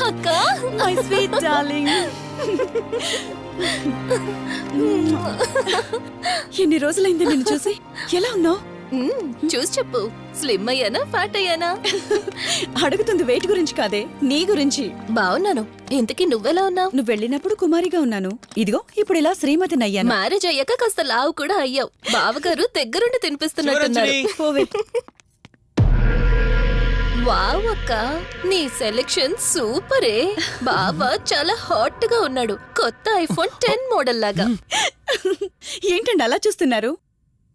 అక్క my sweet darling. ఎన్ని రోజులైంది నిన్ను చూసి. ఎలా ఉన్నావు? చూసి చెప్పు, స్లిమ్ అయ్యానా ఫ్యాట్ అయ్యానా? అడుగుతుంది వెయిట్ గురించి కాదే, నీ గురించి. బాగున్నాను. ఇంతకీ నువ్వెలా ఉన్నావు? నువ్వు వెళ్ళినప్పుడు కుమారిగా ఉన్నాను, ఇదిగో ఇప్పుడు ఇలా శ్రీమతిని అయ్యాను. మ్యారేజ్ అయ్యాక కాస్త లావు కూడా అయ్యావు. బావగారు దగ్గరుండి తినిపిస్తున్నట్టున్నారు. పోవే. వావ్ అక్క, నీ సెలెక్షన్ సూపరే. బావ చాలా హాట్ గా ఉన్నాడు, కొత్త ఐఫోన్ 10 మోడల్ లాగా. ఏంటండి అలా చూస్తున్నారు?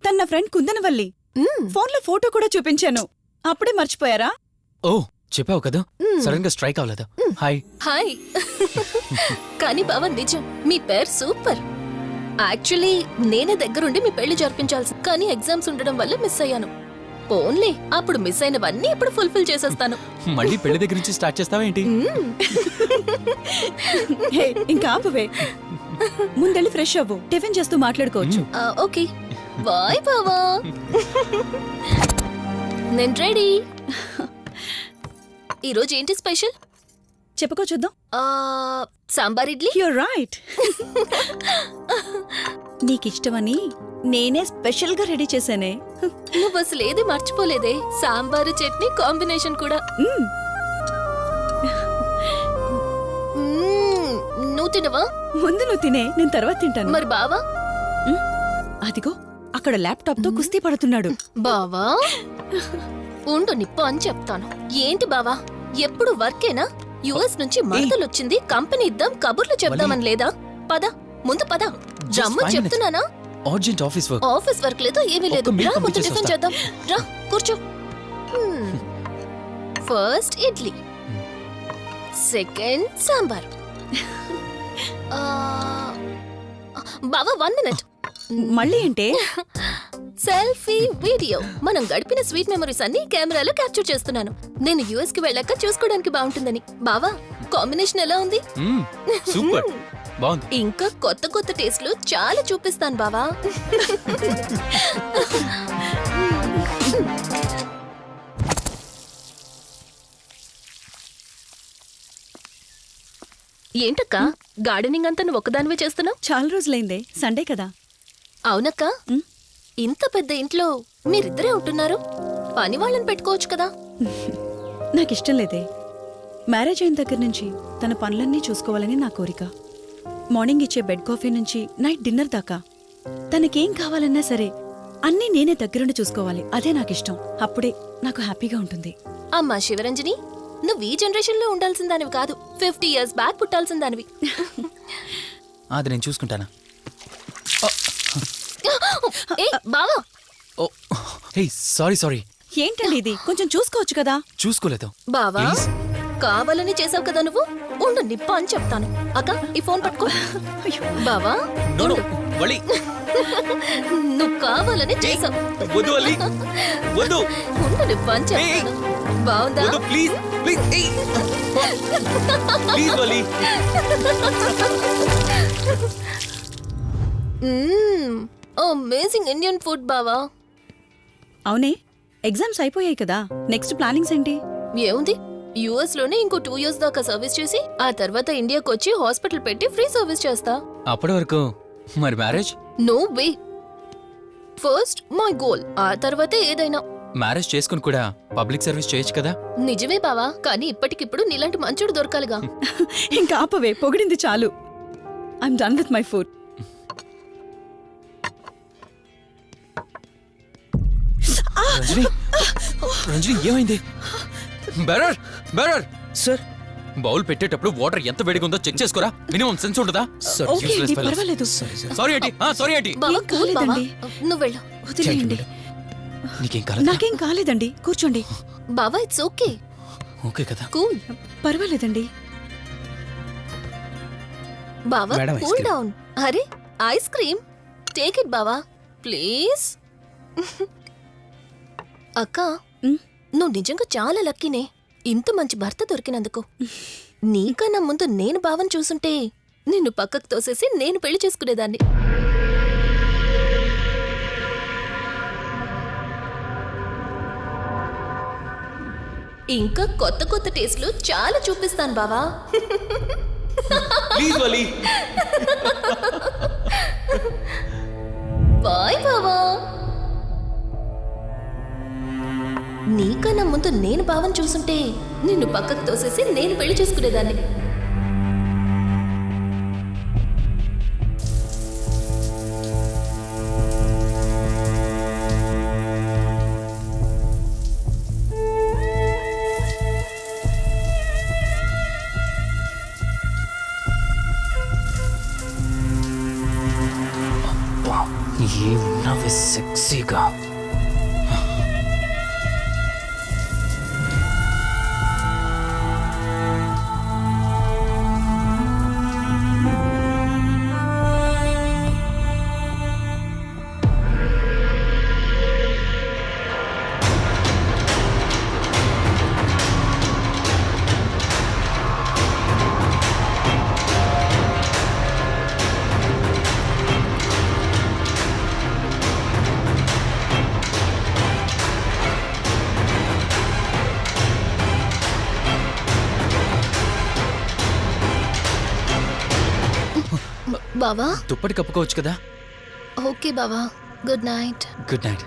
తన ఫ్రెండ్ కుందనవల్లి. ఫోన్ లో ఫోటో కూడా చూపించాను, అప్పుడే మర్చిపోయారా? ఓ చెప్పావు కదా, సడన్ గా స్ట్రైక్ అవ్వలేదు. Hi hi. కానీ బావ నిజం, మీ పేరు సూపర్. యాక్చువల్లీ నేనే దగ్గరుండి మీ పెళ్లి జరిపించాల్సి, కానీ ఎగ్జామ్స్ ఉండడం వల్ల మిస్ అయ్యాను. ఓన్లీ అప్పుడు మిస్ అయినవన్నీ ఇప్పుడు ఫుల్ఫిల్ చేసేస్తాను. మళ్ళీ పెళ్లి దగ్గర నుంచి స్టార్ట్ చేస్తావా ఏంటి? హే, ఇంకా ఆపువే. ముందెళ్ళి ఫ్రెష్ అవ్వు, టిఫిన్ చేస్తూ మాట్లాడుకోవచ్చు. ఓకే బాయ్ బావా. నేను రెడీ. ఈరోజు ఏంటి స్పెషల్ చెప్పుకో చూద్దాం. సాంబార్ ఇడ్లీ. You're right. నీకిష్టమని నేనే స్పెషల్ గా రెడీ చేశానే. నువ్వు అసలు ఏది మర్చిపోలేదే, సాంబారు చట్నీ కాంబినేషన్ కూడా. నువ్వు తినవా? ముందు నువ్వు తినే, నేను తర్వాత తింటాను. మరి బావా? అదిగో అక్కడ ల్యాప్టాప్ తో కుస్తీ పడుతున్నాడు. బావా ఉండు, నిప్పు అని చెప్తాను. ఏంటి బావా ఎప్పుడు వర్కేనా? యుఎస్ నుంచి మరదలొచ్చింది, కంపెనీ ఇద్దాం, కబుర్లు చెప్దామని లేదా? పద ముందు పద. జమ్ము చెప్తున్నానా? Urgent office work. Office work లేదు, ఏమీ లేదు. రా ముందు టిఫిన్ చేద్దాం. రా కూర్చో. First idli, second sambar. బావా 1 మినిట్. మళ్ళీ ఏంటే? Selfie video. మనం గడిపిన స్వీట్ మెమరీస్ అన్ని కెమెరాలో క్యాప్చర్ చేస్తున్నాను. నేను యుఎస్ కి వెళ్ళాక చూసుకోవడానికి బాగుంటుందని. బావా కాంబినేషన్ ఎలా ఉంది? సూపర్ బాగుంది. ఇంకా కొత్త కొత్త టేస్ట్లు చాలా చూపిస్తాను బావా. ఏంటక్క గార్డెనింగ్ అంతా నువ్వు ఒక్కదానివే చేస్తున్నావు? చాలా రోజులైందే, సండే కదా. అవునక్క, ఇంత పెద్ద ఇంట్లో మీరిద్దరే ఉంటున్నారు, పని వాళ్ళని పెట్టుకోవచ్చు కదా. నాకిష్టం లేదే. మ్యారేజ్ అయిన దగ్గర నుంచి తన పనులన్నీ చూసుకోవాలని నా కోరిక. మార్నింగ్ ఇచ్చే బెడ్ కాఫీ నుంచి నైట్ డిన్నర్ దాకా తనకేం కావాలన్నా సరే అన్నీ నేనే దగ్గరుండి చూసుకోవాలి. అదే నాకిష్టం. అప్పుడే నాకు హ్యాపీగా ఉంటుంది. అమ్మా శివరంజని, నువ్వు ఈ జనరేషన్ లో ఉండాల్సిన దానివి కాదు, 50 years బ్యాక్ పుట్టాల్సిన దానివి. అది నేను చూసుకుంటానా? బావా సారీ. ఏంటండి ఇది, కొంచెం చూసుకోవచ్చు కదా. చూసుకోలేదు బావా, కావాలని చేసావు కదా నువ్వు. ఉండు నిప్ప అని చెప్తాను. అక్క ఈ ఫోన్ పట్టుకో. బావా నువ్వు కావాలని చేసావు. ఉండు నిప్ప అని చెప్తాను. బావుందా? అమేజింగ్ ఇండియన్ ఫుడ్ బావా. అవునే, ఎగ్జామ్స్ అయిపోయాయి కదా, నెక్స్ట్ ప్లానింగ్స్ ఏంటి? ఏముంది, యుఎస్ లోనే ఇంకో 2 years దాకా సర్వీస్ చేసి ఆ తర్వాత ఇండియాకి వచ్చి హాస్పిటల్ పెట్టి ఫ్రీ సర్వీస్ చేస్తా. అప్పటి వరకు మరి marriage? No way. First my goal, ఆ తర్వాతే ఏదైనా. మ్యారేజ్ చేసుకుని కూడా పబ్లిక్ సర్వీస్ చేయొచ్చు కదా. నిజమే బావా, కానీ ఇప్పటికిప్పుడు నీలాంటి మంచోడు దొరకాలిగా. ఇంకా ఆపవే, పొగిడింది చాలు. I'm done with my food. Ranjani ఏమైంది? బెరర్ సార్, బౌల్ పెట్టేటప్పుడు వాటర్ ఎంత వేడిగా ఉందో చెక్ చేసుకోరా. మినిమం సెన్స్ ఉంటుందా? సారీ ఏంటి? బావా కూల్ బావా, నువ్వు వెళ్ళు. వదిలేయండి. నీకేం కాలేదు? నాకేం కాలేదండి, కూర్చోండి. బావా ఇట్స్ ఓకే. ఓకే కదా, కూల్. పర్వాలేదండి. బావా కూల్ డౌన్. అరే ఐస్ క్రీమ్, టేక్ ఇట్ బావా ప్లీజ్. అక్క, నువ్వు నిజంగా చాలా లక్కీనే, ఇంత మంచి భర్త దొరికినందుకు. నీకన్నా ముందు నేను బావని చూసుంటే నిన్ను పక్కకు తోసేసి నేను పెళ్లి చేసుకునేదాన్ని. ఇంకా కొత్త కొత్త టేస్ట్లు చాలా చూపిస్తాను బావా. Please Vali. బాయ్ బావా. నీకన్నా ముందు నేను బావని చూసుంటే నిన్ను పక్కకు తోసేసి నేను పెళ్లి చేసుకునేదాన్ని. ఏమున్నావే సెక్సీగా. బావా దుప్పటి కప్పుకోవచ్చు కదా. ఓకే బావా, good night. Good night.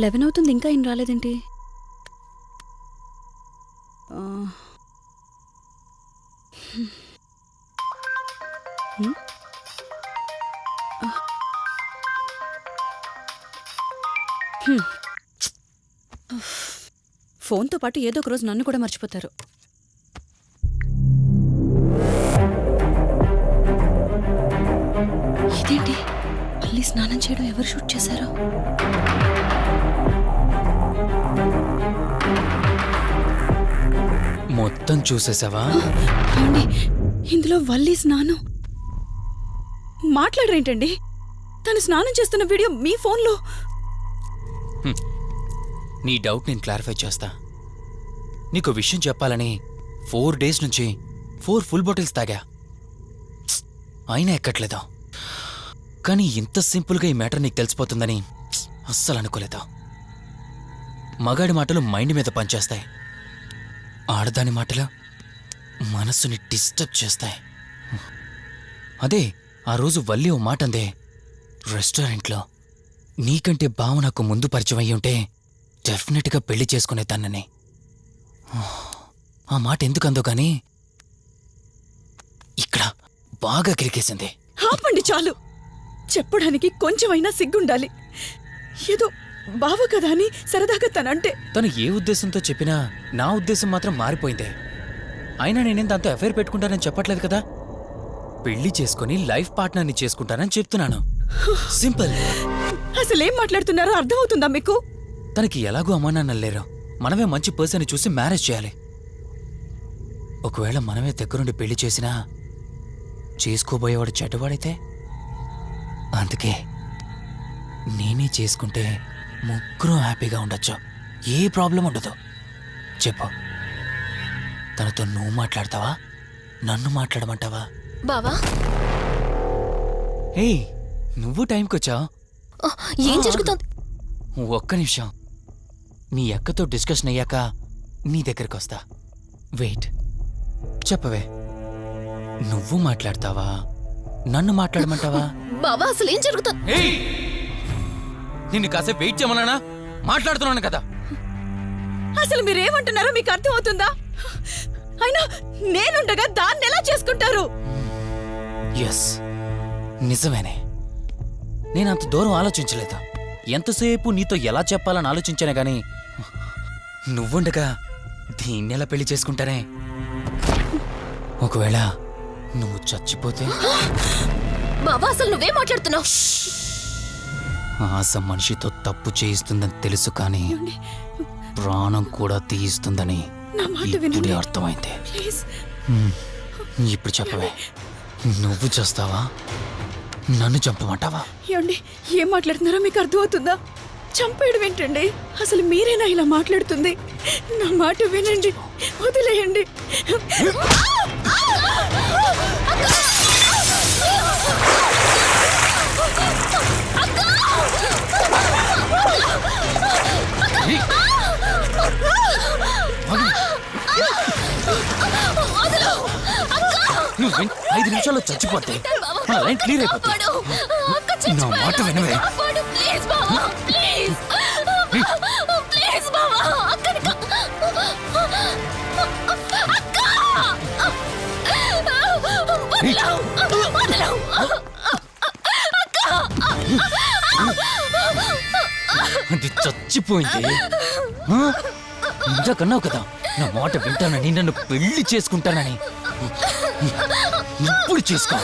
Eleven అవుతుంది, ఇంకా ఏం రాలేదేంటి? ఫోన్తో పాటు ఏదో ఒక రోజు నన్ను కూడా మర్చిపోతారు. ఇదేంటి, మళ్ళీ స్నానం చేయడం ఎవరు షూట్ చేశారో? మొత్తం చూసేసావా? ఏమండి, ఇందులో వల్లి స్నానం మాట్లాడరేంటండి? తను స్నానం చేస్తున్న వీడియో మీ ఫోన్లో. నీ డౌట్ నేను క్లారిఫై చేస్తా. నీకు విషయం చెప్పాలని 4 days నుంచి 4 full బాటిల్స్ తాగా, అయినా ఎక్కట్లేదు. కానీ ఇంత సింపుల్గా ఈ మ్యాటర్ నీకు తెలిసిపోతుందని అస్సలు అనుకోలేదు. మగాడి మాటలు మైండ్ మీద పనిచేస్తాయి, ఆడదాని మాటలు మనస్సుని డిస్టర్బ్ చేస్తాయి. అదే ఆ రోజు వల్లి ఓ మాట అందే రెస్టారెంట్లో, నీకంటే బావ నాకు ముందు పరిచయం అయ్యి ఉంటే డెఫినెట్గా పెళ్లి చేసుకునేదాన్నని. ఆ మాట ఎందుకందో కానీ ఇక్కడ బాగా కిరికేసింది. ఆపండి చాలు, చెప్పడానికి కొంచెమైనా సిగ్గుండాలి. ఏదో బావ కదా అని సరదాగా తనంటే. తను ఏ ఉద్దేశంతో చెప్పినా నా ఉద్దేశం మాత్రం మారిపోయిందే. అయినా నేనేం దాంతో అఫైర్ పెట్టుకుంటానని చెప్పట్లేదు కదా. పెళ్లి చేసుకుని లైఫ్ పార్ట్నర్ని చేసుకుంటానని చెప్తున్నాను. సింపుల్. అసలేం మాట్లాడుతున్నారో అర్థమవుతుందా మీకు? తనకి ఎలాగో అమ్మా నాన్నలు లేరు, మనమే మంచి పర్సన్ చూసి మ్యారేజ్ చేయాలి. ఒకవేళ మనమే దగ్గరుండి పెళ్లి చేసినా చేసుకోబోయేవాడు చెడ్డవాడైతే. అందుకే నేనే చేసుకుంటే ముగ్గురు హ్యాపీగా ఉండొచ్చు, ఏ ప్రాబ్లం ఉండదు. చెప్పు, తనతో నువ్వు మాట్లాడతావా, నన్ను మాట్లాడమంటావా? బావా ఏయ్, నువ్వు టైంకి వచ్చావు. ఏం జరుగుతోంది? ఒక్క నిమిషం, మీ అక్కతో డిస్కషన్ అయ్యాక నీ దగ్గరికి వస్తా. వెయిట్, చెప్పవే, నువ్వు మాట్లాడతావా, నన్ను మాట్లాడమంటావా? బావా అసలు ఏం జరుగుతోంది? ఏయ్, నిన్ను కాసేపు వెయిట్ చేయమన్నానా? మాట్లాడుతున్నాను కదా. అసలు మీరేమంటున్నారో మీకు అర్థమవుతుందా? అయినా నేనుండగా దాన్ని ఎలా చేసుకుంటారు? ఎస్, నిజమేనే. నేనంత దూరం ఆలోచించలేదు. ఎంతసేపు నీతో ఎలా చెప్పాలని ఆలోచించానే గాని నువ్వుండగా దీన్నెలా పెళ్లి చేసుకుంటానే? ఒకవేళ నువ్వు చచ్చిపోతే? బావా అసలు నువ్వేం మాట్లాడుతున్నావు? ఆశ మనిషితో తప్పు చేయిస్తుందని తెలుసు, కానీ ప్రాణం కూడా తీయిస్తుందని నా మాట ఇప్పుడే వినండి అర్థమైంది. ప్లీజ్. ఇప్పుడు చెప్పవే, నువ్వు చేస్తావా, నన్ను చంపమంటావా? ఏమండి, ఏం మాట్లాడుతున్నారో మీకు అర్థమవుతుందా? చంపేయడం ఏంటండి? అసలు మీరేనా ఇలా మాట్లాడుతుంది? నా మాట వినండి, వదిలేయండి. నువ్వు 5 నిమిషాల్లో చచ్చిపోతే నా లైన్ క్లియర్ అయిపోతుంది. నా మాట వినవే. ప్లీజ్ బావా, ప్లీజ్ ప్లీజ్ బావా, అక్కని అది చచ్చిపోయింది. ఇంతకన్నావు కదా నా మాట వింటానని, నన్ను పెళ్లి చేసుకుంటానని. ఇప్పుడు చేసుకో.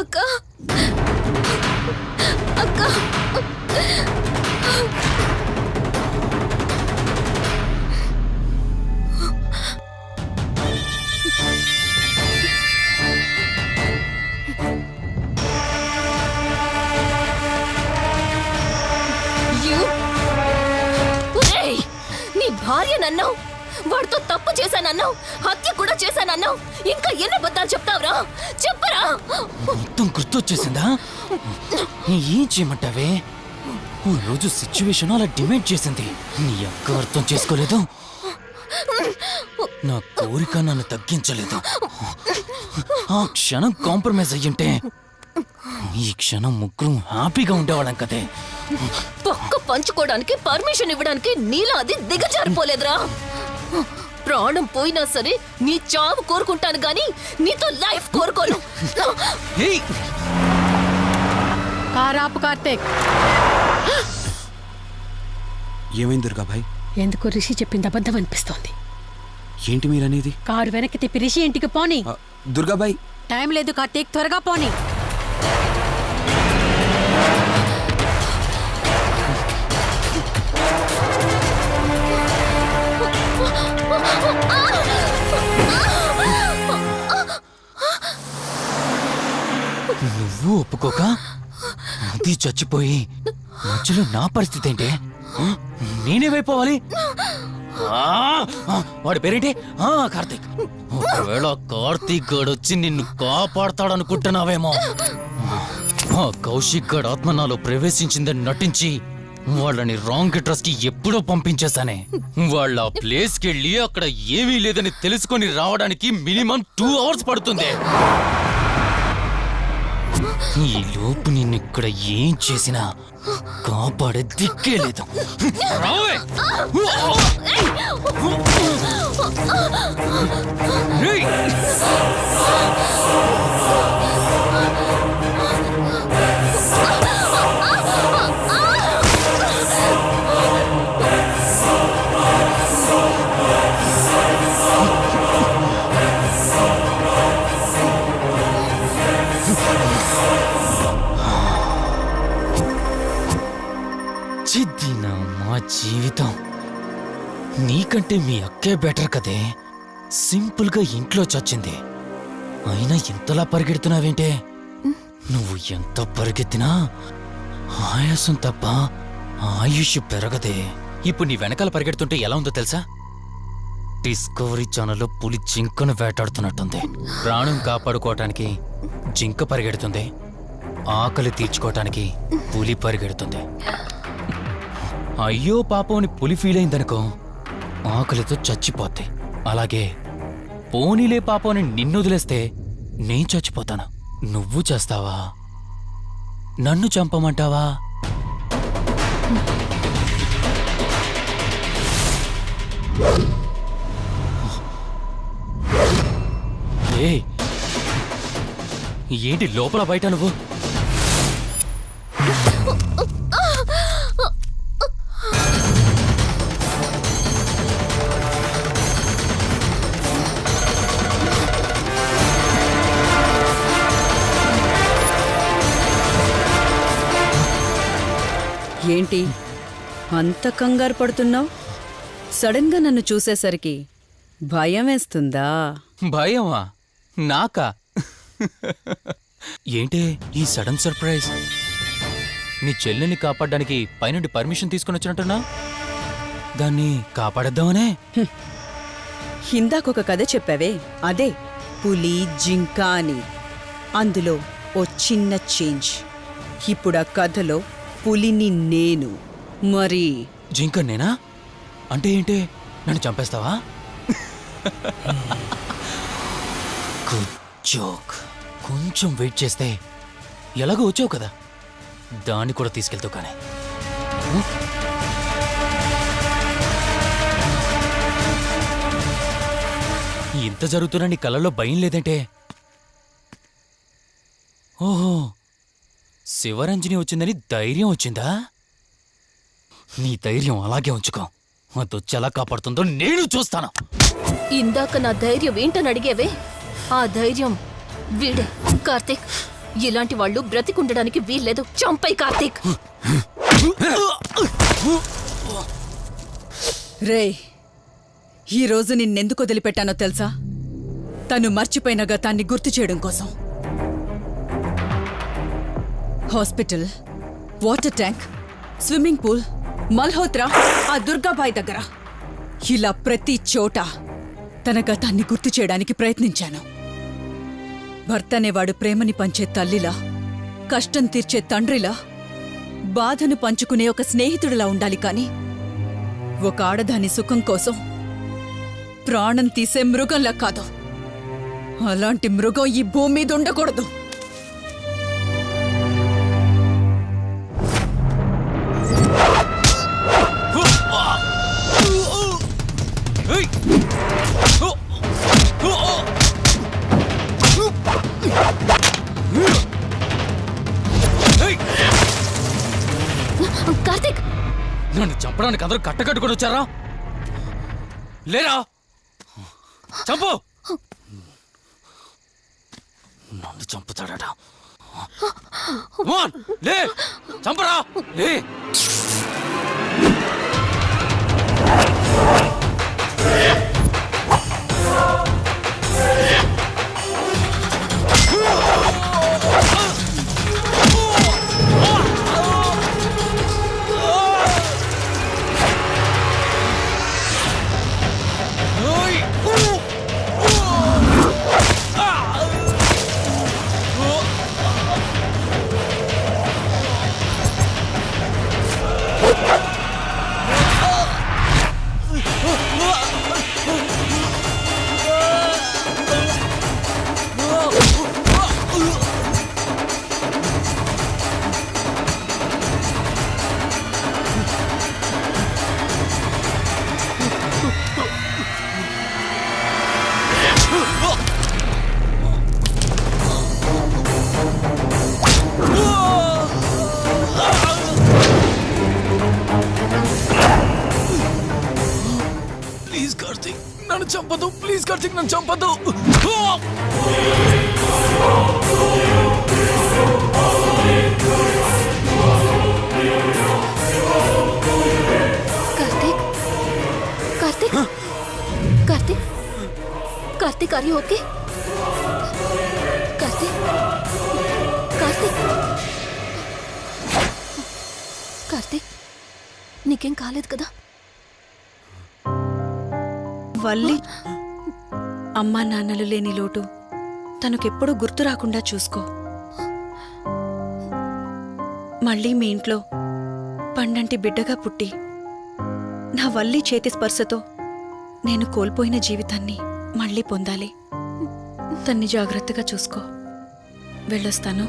అక్క అక్క నీ భార్య నన్నావు, వాడితో తప్పు చేశానన్నావు, హత్య కూడా చేశానన్నావు. ఇంకా ఎన్ని అబద్ధాలు చెప్తావురా? చెప్పరా? మొత్తం గుర్తొచ్చేసిందా? ఏం చేయమంటావే? ఓ రోజు సిచ్యువేషన్ అలా డిమాండ్ చేసింది. నీ అక్క అర్థం చేసుకోలేదు. నా కోరిక నన్ను తగ్గించలేదు. ఆ క్షణం కాంప్రమైజ్ అయ్యుంటే ఈ క్షణం ముగ్గురు హ్యాపీగా ఉండేవాళ్ళం కదే. పక్క పంచుకోవడానికి పర్మిషన్ ఇవ్వడానికి నీలా అది దిగజారిపోలేదురా. ప్రాణం పోయినా సరే నీ చావు కోరుకుంటాను గాని నీతో లైఫ్ కోరుకోను. కారాపు కార్తీక్. ఏమైంది దుర్గాభాయ్? ఎందుకు రిషి చెప్పింది అబద్ధం అనిపిస్తోంది. ఏంటి మీరనేది? కారు వెనక్కి తిప్పి రిషి ఇంటికి పోని. దుర్గాభాయ్ టైం లేదు కార్తీక్, త్వరగా పోని. నువ్వు ఒప్పుకోక అది చచ్చిపోయి మధ్యలో నా పరిస్థితి ఏంటి? నేనేమైపోవాలి? వాడి పేరేంటి? కార్తీక్. ఒకవేళ కార్తీక్ గడు వచ్చి నిన్ను కాపాడతాడనుకుంటున్నావేమో. ఆ కౌశిక్ గడ్ ఆత్మ నాలో ప్రవేశించిందని నటించి వాళ్ళని రాంగ్ అడ్రస్ కి ఎప్పుడో పంపించేశానే. వాళ్ళ ప్లేస్ కి వెళ్ళి అక్కడ ఏమీ లేదని తెలుసుకొని రావడానికి మినిమం 2 hours పడుతుంది. ఈ లోపు నిన్నిక్కడ ఏం చేసినా కాపాడే దిక్కే లేదు. రావే! రేయ్! దీనమ్మా జీవితం. నీకంటే మీ అక్కే బెటర్ కదే. సింపుల్గా ఇంట్లో చచ్చింది. అయినా ఇంతలా పరిగెడుతున్నావేంటే? నువ్వు ఎంత పరిగెత్తినా ఆయాసం తప్ప ఆయుష్ పెరగదే. ఇప్పుడు నీ వెనకాల పరిగెడుతుంటే ఎలా ఉందో తెలుసా? డిస్కవరీ ఛానల్లో పులి జింకను వేటాడుతున్నట్టుంది. ప్రాణం కాపాడుకోవటానికి జింక పరిగెడుతుంది, ఆకలి తీర్చుకోవటానికి పులి పరిగెడుతుంది. అయ్యో పాపం అని పులి ఫీల్ అయిందనుకో, ఆకలితో చచ్చిపోద్ది. అలాగే పోనీలే పాపం అని నిన్ను వదిలేస్తే నేను చచ్చిపోతాను. నువ్వు చేస్తావా? నన్ను చంపమంటావా? ఏ ఏంటి లోపల బయట నువ్వు? ఏంటి అంత కంగారు పడుతున్నావు? సడన్గా నన్ను చూసేసరికి భయం వేస్తుందా? భయమా? నాకా? ఏంటే ఈ సడన్ సర్ప్రైజ్? నీ చెల్లెల్ని కాపాడడానికి పైనుండి పర్మిషన్ తీసుకుని వచ్చినట్టున్నా? దాన్ని కాపాడేద్దామనే? ఇందాకొక కథ చెప్పావే, అదే పులి జింక అని. అందులో ఓ చిన్న చేంజ్. ఇప్పుడు ఆ కథలో పులిని నేను. మరి జింక నేనా? అంటే ఏంటి? నన్ను చంపేస్తావా? Good joke. కొంచెం వెయిట్ చేస్తే ఎలాగో వచ్చావు కదా, దాన్ని కూడా తీసుకెళ్తావు. కానీ ఇంత జరుగుతున్నా నీ కళ్ళల్లో భయం లేదంటే? ఓహో, శివరంజని వచ్చిందని ధైర్యం వచ్చిందా? నీ ధైర్యం అలాగే ఉంచుకో. అదొచ్చి ఎలా కాపాడుతుందో నేను చూస్తాను. ఇందాక నా ధైర్యం ఏంటని అడిగేవే, ఆ ధైర్యం వీడే. కార్తీక్, ఇలాంటి వాళ్ళు బ్రతికుండడానికి వీల్లేదు. చంపై కార్తీక్. రేయ్, ఈరోజు నిన్నెందుకు వదిలిపెట్టానో తెలుసా? తను మర్చిపోయిన గతాన్ని గుర్తు చేయడం కోసం. Hospital, water tank, swimming pool, Malhotra, ఆ దుర్గాబాయ్ దగ్గర, ఇలా ప్రతి చోట తన గతాన్ని గుర్తు చేయడానికి ప్రయత్నించాను. భర్త అనేవాడు ప్రేమని పంచే తల్లిలా, కష్టం తీర్చే తండ్రిలా, బాధను పంచుకునే ఒక స్నేహితుడిలా ఉండాలి. కాని ఒక ఆడదాని సుఖం కోసం ప్రాణం తీసే మృగంలా కాదు. అలాంటి మృగం ఈ భూమి మీద ఉండకూడదు. కార్తీక్, నన్ను చంపడానికి అందరూ కట్టకట్టుకొని వచ్చారా? లేరా? చంపు! నన్ను చంపుతాడట. లే, చంపరా! లే! ప్లీజ్ కార్తీక్, నన్ను చంపదు. ప్లీజ్ కార్తీక్, నన్ను చంపదు. Karthik are you okay? Karthik Karthik Karthik నీకేం కాలేదు కదా? వల్లి అమ్మా నాన్నలు లేని లోటు తనకెప్పుడూ గుర్తు రాకుండా చూసుకో. మళ్ళీ మీ ఇంట్లో పండంటి బిడ్డగా పుట్టి నా వల్లి చేతి స్పర్శతో నేను కోల్పోయిన జీవితాన్ని మళ్ళీ పొందాలి. తన్ని జాగ్రత్తగా చూసుకో. వెళ్ళొస్తాను.